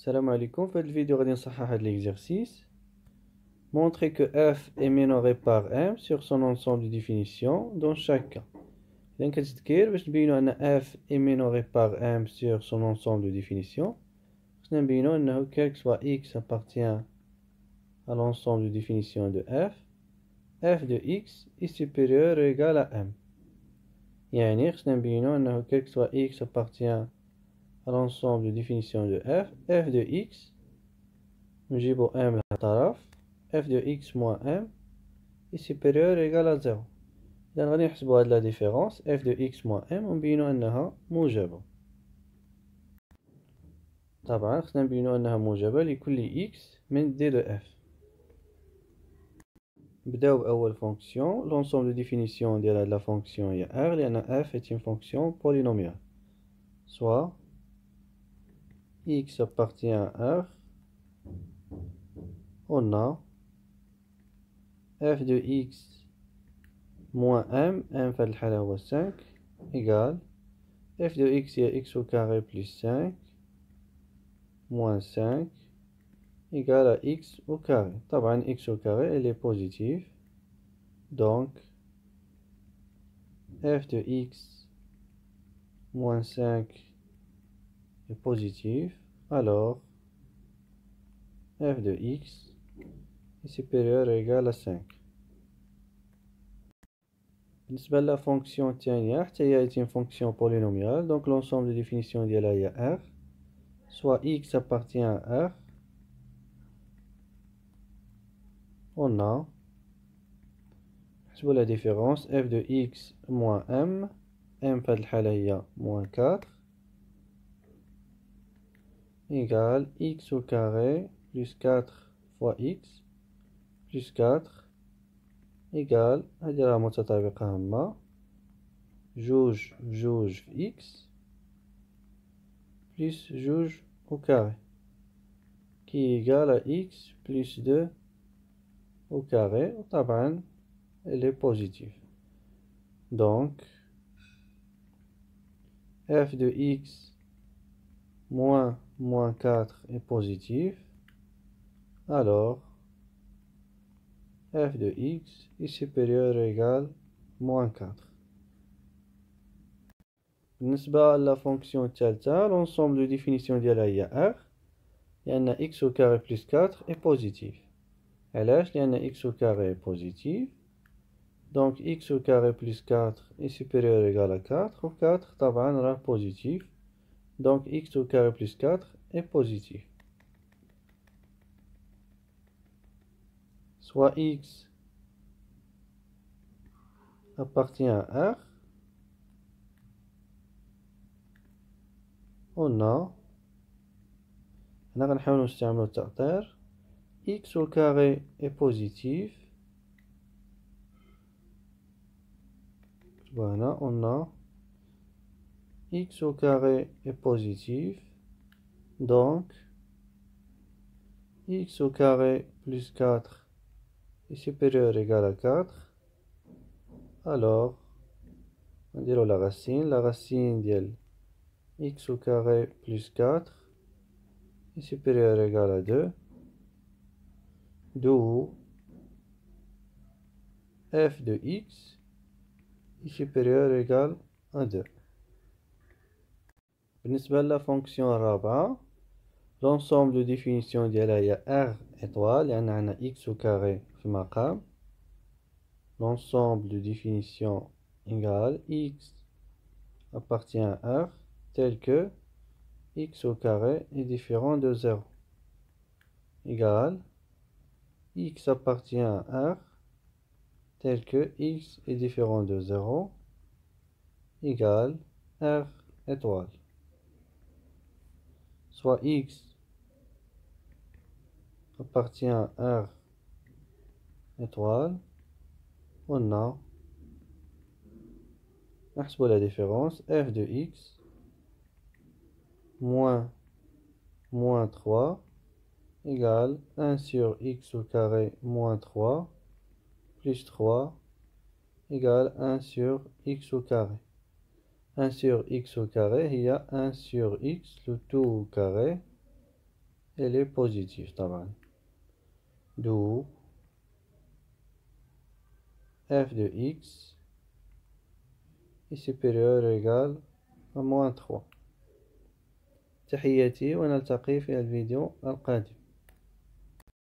Salam alaikum, dans cette vidéo, on va voir l'exercice. Montrer que f est minoré par m sur son ensemble de définitions dans chaque cas. Donc, on va que f est minoré par m sur son ensemble de définitions. On va que quel que soit x appartient à l'ensemble de définitions de f de x est supérieur ou égal à m. يعني que quel que soit x appartient à l'ensemble de définitions de f de x نجيبو m للطرف f de x moins m est supérieur ou égal à 0. إذا غادي نحسبو هاد لا ديفيرونس f de x moins m ونبينو أنها موجبة. طبعا خصنا نبينو أنها موجبة لكل x من d de f. نبداو بأول فونكسيون. l'ensemble de définition ديال هاد لا فونكسيون هي r لأن f est une fonction polynomiale. soit x appartient à r, on a f de x moins m في هاد الحالة هو 5 égale f de x هي x au carré plus 5 moins 5 égale à x au carré. طبعا x au carré elle est positive, donc f de x moins 5 est positif, alors f de x est supérieur ou égal à 5. بالنسبة لا فونكسيون الثانية حتى هي une fonction polynomiale, donc l'ensemble de définition ديالها هي r, soit x appartient à r, on a نحسبو la différence f de x moins m في هاد الحالة هي moins 4 égale x au carré plus 4 fois x plus 4 égale هادي راه متطابقة هما جوج بجوج في x plus جوج au carré qui est égal à x plus 2 au carré. طبعا elle est positive, donc f de x moins 4 est positif, alors f de x est supérieur ou égal à moins 4. بالنسبة la fonction الثالثة, l'ensemble de définition ديالها هي r لأن x au carré plus 4 est positif. علاش؟ لأن x au carré est positif, donc x au carré plus 4 est supérieur ou égal à 4, ou 4 طبعا راه positif, donc x au carré plus 4 est positif. Soit x appartient à r, on a هنا غنحاولو نستعملو التأطير x au carré est positif, voilà, on a x au carré est positif, donc x au carré plus 4 est supérieur ou égal à 4, alors on dirait la racine de x au carré plus 4 est supérieur ou égal à 2, d'où f de x est supérieur ou égal à 2. بالنسبة la fonction الرابعة, l'ensemble de définition ديالها هي r étoile لأن عندنا x au carré في المقام. L'ensemble de définition égale x appartient à r tel que x au carré est différent de 0 égale x appartient à r tel que x est différent de 0 égale r étoile. Soit x appartient à r étoile, on a نحسبوا la différence f de x moins 3 égale 1 sur x au carré moins 3 plus 3 égale 1 sur x au carré. 1 sur x au carré, il y a 1 sur x, le tout au carré, elle est positive طبعا. d'où f de x est supérieur ou égal à moins 3. تحياتي ونلتقي في الفيديو القادم.